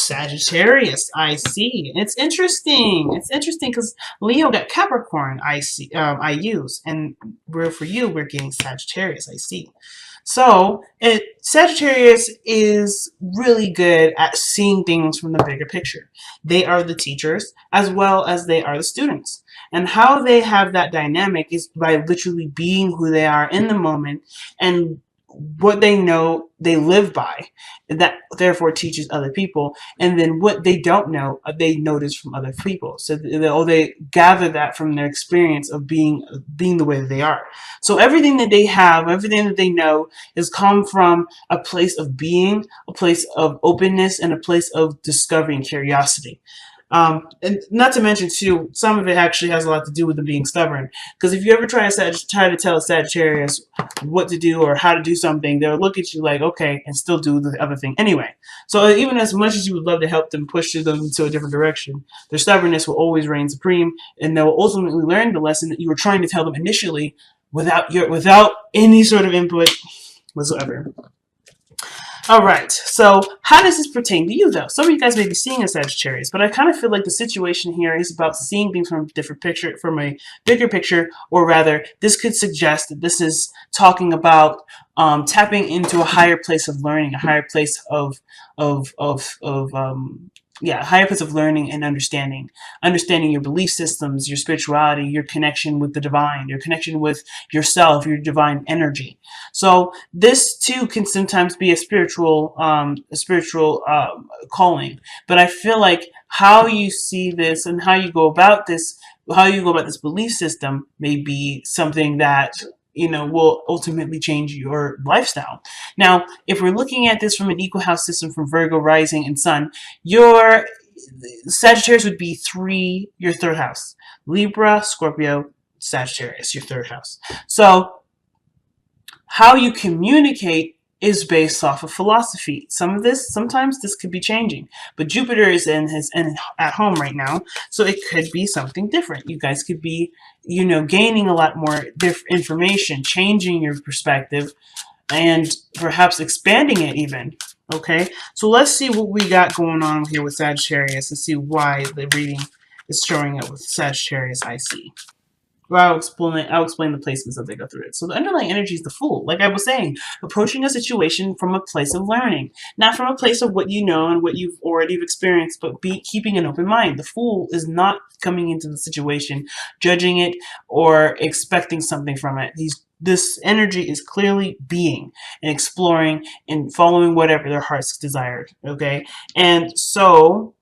Sagittarius, I see. It's interesting. It's interesting because Leo got Capricorn, I see. I use, and for you, we're getting Sagittarius, I see. So, Sagittarius is really good at seeing things from the bigger picture. They are the teachers as well as they are the students. And how they have that dynamic is by literally being who they are in the moment and what they know they live by, that therefore teaches other people, and then what they don't know they notice from other people, so they gather that from their experience of being the way that they are. So everything that they have, everything that they know, has come from a place of being, a place of openness, and a place of discovery and curiosity. And not to mention too, some of it actually has a lot to do with them being stubborn. Because if you ever try to tell a Sagittarius what to do or how to do something, they'll look at you like, okay, and still do the other thing anyway. So even as much as you would love to help them push them into a different direction, their stubbornness will always reign supreme, and they'll ultimately learn the lesson that you were trying to tell them initially without any sort of input whatsoever. All right, so how does this pertain to you, though? Some of you guys may be seeing a Sagittarius, but I kind of feel like the situation here is about seeing things from a different picture, from a bigger picture, or rather, this could suggest that this is talking about tapping into a higher place of learning, a higher place of higher place of learning and understanding your belief systems, your spirituality, your connection with the divine, your connection with yourself, your divine energy. So this too can sometimes be a spiritual calling. But I feel like how you see this and how you go about this belief system may be something that will ultimately change your lifestyle. Now, if we're looking at this from an equal house system from Virgo rising and sun, your Sagittarius would be your third house. Libra, Scorpio, Sagittarius, your third house. So how you communicate is based off of philosophy. Sometimes this could be changing, but Jupiter is at home right now, so it could be something different. You guys could be, gaining a lot more information, changing your perspective, and perhaps expanding it even. Okay, so let's see what we got going on here with Sagittarius and see why the reading is showing up with Sagittarius I see. Well, I'll explain the placements as they go through it. So the underlying energy is the Fool. Like I was saying, approaching a situation from a place of learning, not from a place of what you know and what you've already experienced, but keeping an open mind. The Fool is not coming into the situation, judging it, or expecting something from it. This energy is clearly being and exploring and following whatever their heart's desired. Okay, and so,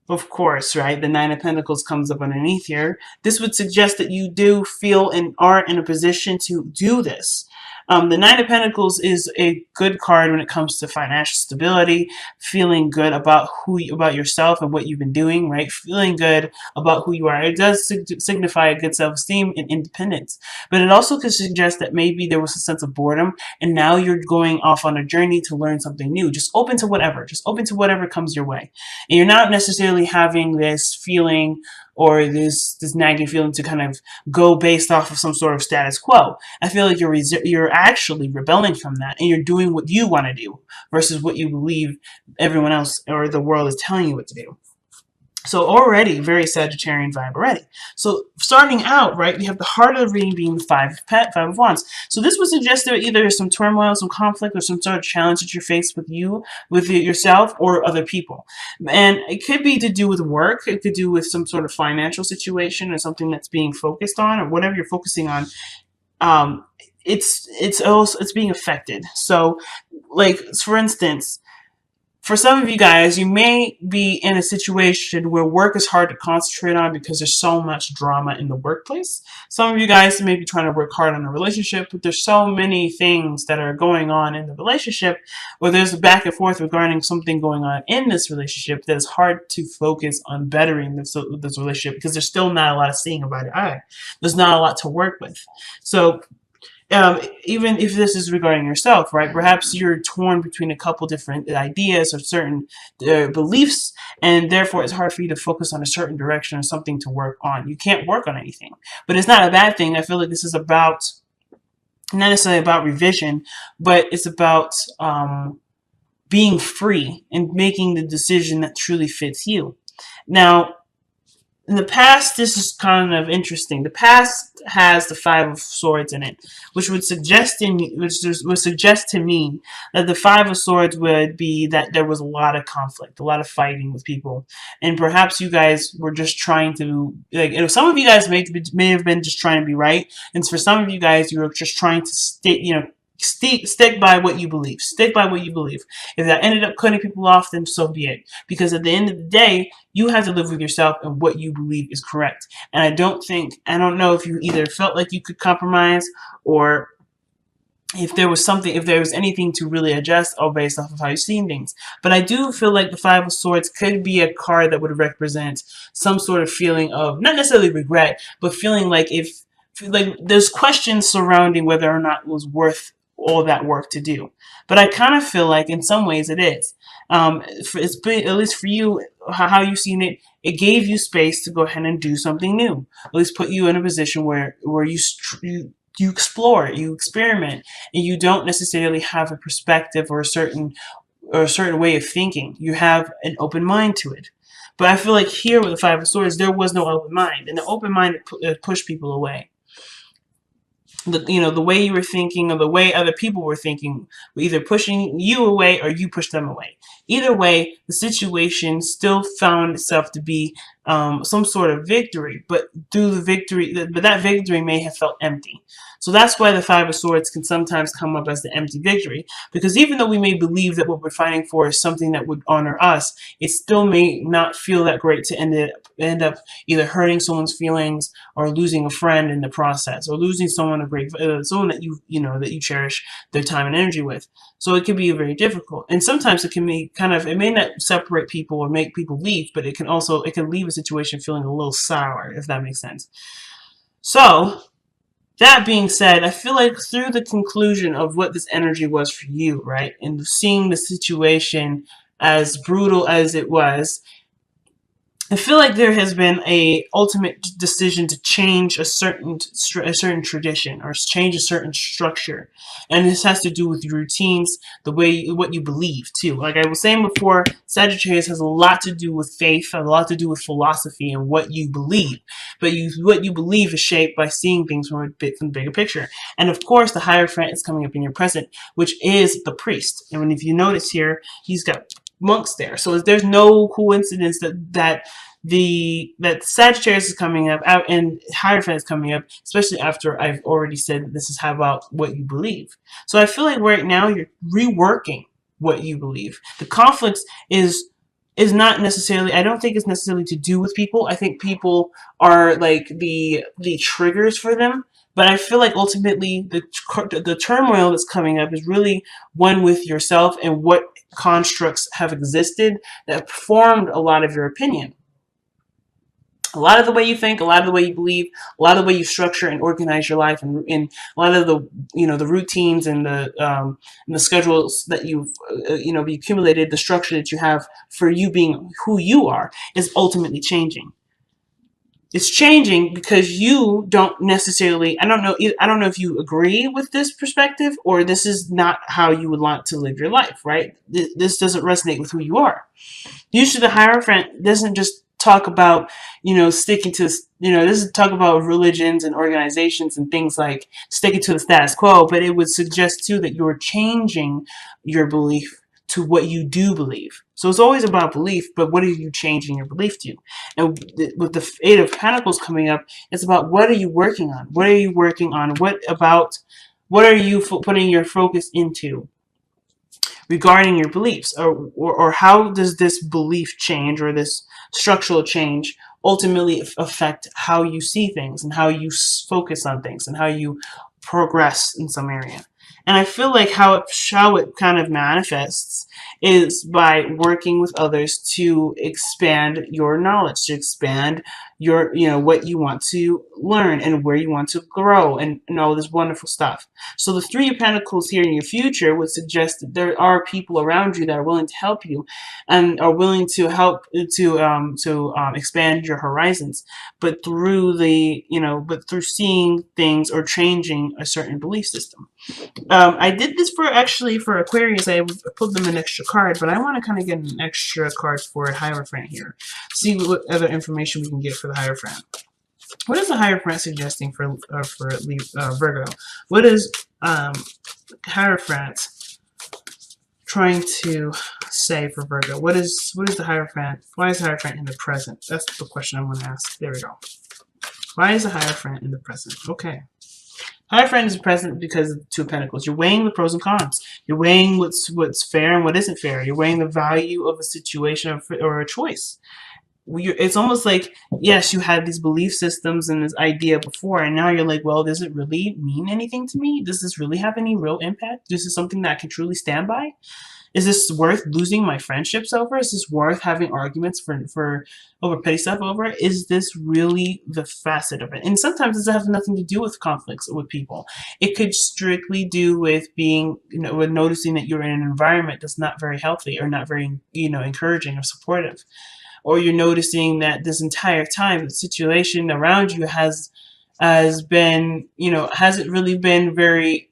of course, right, the Nine of Pentacles comes up underneath here. This would suggest that you do feel and are in a position to do this. The Nine of Pentacles is a good card when it comes to financial stability, feeling good about about yourself and what you've been doing, right? Feeling good about who you are. It does signify a good self-esteem and independence. But it also could suggest that maybe there was a sense of boredom, and now you're going off on a journey to learn something new. Just open to whatever. Just open to whatever comes your way. And you're not necessarily having this feeling or this nagging feeling to kind of go based off of some sort of status quo. I feel like you're actually rebelling from that, and you're doing what you want to do versus what you believe everyone else or the world is telling you what to do. So already, very Sagittarian vibe already. So starting out, right, we have the heart of the reading being the Five of Wands. So this would suggest that either there's some turmoil, some conflict, or some sort of challenge that you're faced with yourself or other people. And it could be to do with work. It could do with some sort of financial situation or something that's being focused on, or whatever you're focusing on. It's being affected. So, like, for instance, for some of you guys, you may be in a situation where work is hard to concentrate on because there's so much drama in the workplace. Some of you guys may be trying to work hard on a relationship, but there's so many things that are going on in the relationship, or there's a back and forth regarding something going on in this relationship that is hard to focus on bettering this relationship because there's still not a lot of seeing about it. There's not a lot to work with. So even if this is regarding yourself, right? Perhaps you're torn between a couple different ideas or certain beliefs, and therefore it's hard for you to focus on a certain direction or something to work on. You can't work on anything, but it's not a bad thing. I feel like this is not necessarily about revision, but it's about being free and making the decision that truly fits you. Now, in the past, this is kind of interesting. The past has the Five of Swords in it, which would suggest to me that the Five of Swords would be that there was a lot of conflict, a lot of fighting with people, and perhaps you guys were just trying to, like, some of you guys may have been just trying to be right, and for some of you guys, you were just trying to stick by what you believe. Stick by what you believe. If that ended up cutting people off, then so be it. Because at the end of the day, you have to live with yourself and what you believe is correct. And I don't know if you either felt like you could compromise, or if there was anything to really adjust, or based off of how you're seeing things. But I do feel like the Five of Swords could be a card that would represent some sort of feeling of, not necessarily regret, but feeling like there's questions surrounding whether or not it was worth all that work to do. But I kind of feel like in some ways it is. At least for you, how you've seen it, it gave you space to go ahead and do something new. At least put you in a position where you explore, you experiment, and you don't necessarily have a perspective or a certain way of thinking. You have an open mind to it. But I feel like here with the Five of Swords, there was no open mind, and the open mind pushed people away. The way you were thinking, or the way other people were thinking, were either pushing you away or you pushed them away. Either way, the situation still found itself to be some sort of victory, but that victory may have felt empty. So that's why the Five of Swords can sometimes come up as the empty victory, because even though we may believe that what we're fighting for is something that would honor us, it still may not feel that great to end up either hurting someone's feelings, or losing a friend in the process, or losing someone someone that you cherish their time and energy with. So it can be very difficult, and sometimes it can be it may not separate people or make people leave, but it can leave a situation feeling a little sour, if that makes sense. So that being said, I feel like through the conclusion of what this energy was for you, right, and seeing the situation as brutal as it was, I feel like there has been a ultimate decision to change a certain tradition, or change a certain structure, and this has to do with your routines, what you believe too. Like I was saying before, Sagittarius has a lot to do with faith, a lot to do with philosophy and what you believe. But what you believe is shaped by seeing things from the bigger picture. And of course, the Hierophant is coming up in your present, which is the priest. And if you notice here, he's got monks there. So there's no coincidence that Sagittarius is coming up out and Hierophant is coming up, especially after I've already said this is how about what you believe. So I feel like right now you're reworking what you believe. The conflict is not necessarily, I don't think it's necessarily to do with people. I think people are like the triggers for them. But I feel like ultimately the turmoil that's coming up is really one with yourself and what constructs have existed that formed a lot of your opinion. A lot of the way you think, a lot of the way you believe, a lot of the way you structure and organize your life, and a lot of the routines and the schedules that you've accumulated, the structure that you have for you being who you are is ultimately changing. It's changing because you don't necessarily, I don't know if you agree with this perspective, or this is not how you would want to live your life, right? This doesn't resonate with who you are. Usually the Hierophant doesn't just talk about, sticking to, this is talk about religions and organizations and things like sticking to the status quo, but it would suggest too that you're changing your belief to what you do believe. So it's always about belief, but what are you changing your belief to? And with the Eight of Pentacles coming up, it's about what are you working on? What are you working on? What are you putting your focus into regarding your beliefs? Or how does this belief change, or this structural change, ultimately affect how you see things and how you focus on things and how you progress in some area? And I feel like how it kind of manifests is by working with others to expand your knowledge, to expand what you want to learn and where you want to grow, and all this wonderful stuff. So the Three of Pentacles here in your future would suggest that there are people around you that are willing to help you and are willing to help to expand your horizons, but through seeing things or changing a certain belief system. I did this for Aquarius. I pulled them an extra card, but I want to kind of get an extra card for Hierophant here. See what other information we can get for the Hierophant. What is the Hierophant suggesting for Virgo? What is Hierophant trying to say for Virgo? What is the Hierophant? Why is the Hierophant in the present? That's the question I want to ask. There we go. Why is the Hierophant in the present? Okay. Hierophant is present because of the Two of Pentacles. You're weighing the pros and cons. You're weighing what's fair and what isn't fair. You're weighing the value of a situation or a choice. It's almost like, yes, you had these belief systems and this idea before, and now you're like, well, does it really mean anything to me? Does this really have any real impact? This is something that I can truly stand by? Is this worth losing my friendships over? Is this worth having arguments for over petty stuff over? Is this really the facet of it? And sometimes this has nothing to do with conflicts with people. It could strictly do with being, with noticing that you're in an environment that's not very healthy or not very, encouraging or supportive. Or you're noticing that this entire time the situation around you has been, hasn't really been very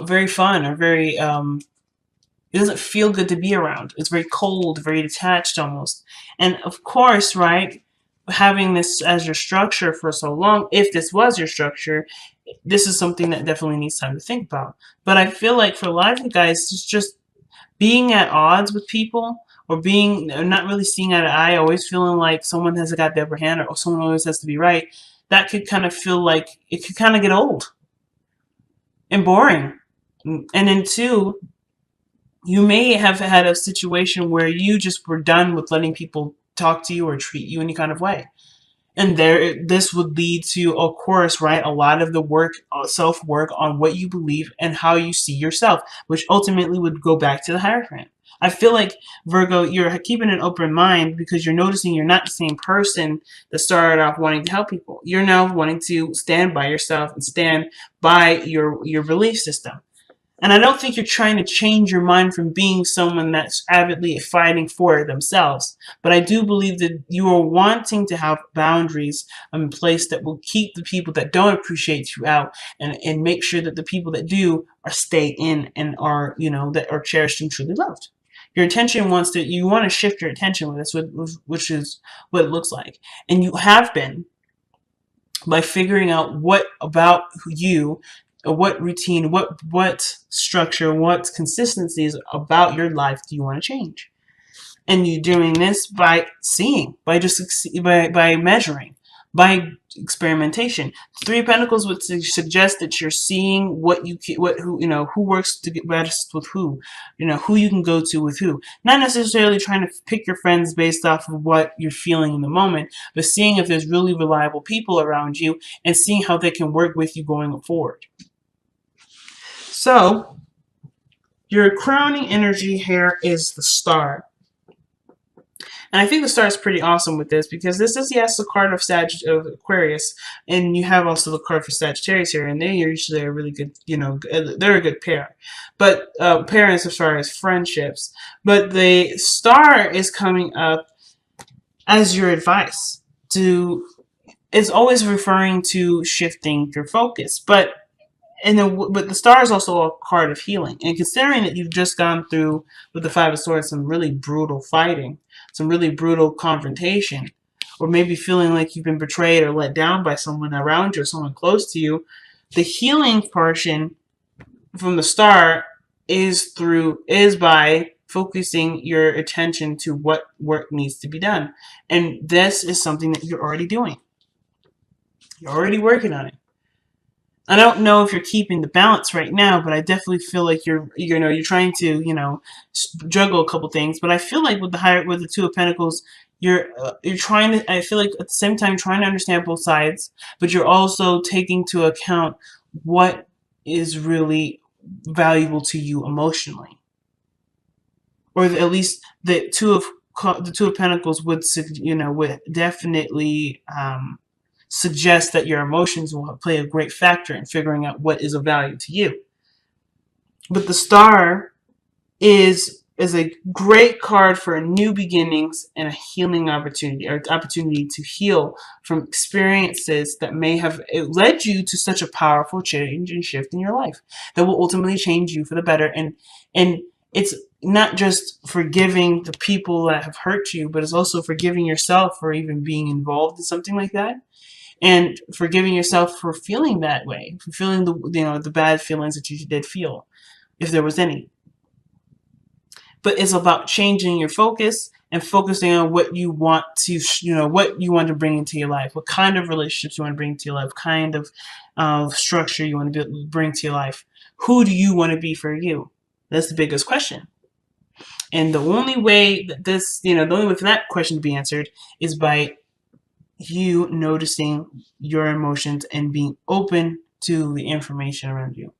very fun or very it doesn't feel good to be around. It's very cold, very detached almost. And of course, right, having this as your structure for so long, if this was your structure, this is something that definitely needs time to think about. But I feel like for a lot of you guys, it's just being at odds with people, or being not really seeing eye to eye, always feeling like someone has got the upper hand, or someone always has to be right. That could kind of feel like it could kind of get old and boring. And then two, you may have had a situation where you just were done with letting people talk to you or treat you any kind of way. And this would lead to, of course, right, a lot of the work, self-work on what you believe and how you see yourself, which ultimately would go back to the Hierophant. I feel like, Virgo, you're keeping an open mind because you're noticing you're not the same person that started off wanting to help people. You're now wanting to stand by yourself and stand by your belief system. And I don't think you're trying to change your mind from being someone that's avidly fighting for themselves. But I do believe that you are wanting to have boundaries in place that will keep the people that don't appreciate you out, and make sure that the people that do are stay in and are, that are cherished and truly loved. Your attention you want to shift your attention with this, which is what it looks like. And you have been, by figuring out what about you, what routine, what structure, what consistencies about your life do you want to change. And you're doing this by seeing, by measuring, by experimentation. Three of Pentacles would suggest that you're seeing who works to get best with who, who you can go to with who. Not necessarily trying to pick your friends based off of what you're feeling in the moment, but seeing if there's really reliable people around you and seeing how they can work with you going forward. So, your crowning energy here is the Star. And I think the Star is pretty awesome with this because this is, yes, the card of Aquarius, and you have also the card for Sagittarius here, and they usually are really good, they're a good pair. But parents as far as friendships. But the Star is coming up as your advice it's always referring to shifting your focus. But the Star is also a card of healing. And considering that you've just gone through, with the Five of Swords, some really brutal fighting, some really brutal confrontation, or maybe feeling like you've been betrayed or let down by someone around you or someone close to you, the healing portion from the Star is by focusing your attention to what work needs to be done. And this is something that you're already doing. You're already working on it. I don't know if you're keeping the balance right now, but I definitely feel like you're trying to, juggle a couple things. But I feel like with the Two of Pentacles, you're trying to, I feel like at the same time trying to understand both sides, but you're also taking into account what is really valuable to you emotionally. Or at least the Two of the Two of Pentacles would, would definitely suggest that your emotions will play a great factor in figuring out what is of value to you. But the Star is a great card for new beginnings and a healing opportunity, or opportunity to heal from experiences that may have led you to such a powerful change and shift in your life that will ultimately change you for the better. And it's not just forgiving the people that have hurt you, but it's also forgiving yourself for even being involved in something like that, and forgiving yourself for feeling that way, for feeling the bad feelings that you did feel, if there was any. But it's about changing your focus and focusing on what you want to, what you want to bring into your life, what kind of relationships you want to bring to your life, kind of structure you want to bring to your life. Who do you want to be for you? That's the biggest question. And the only way that the only way for that question to be answered is by you noticing your emotions and being open to the information around you.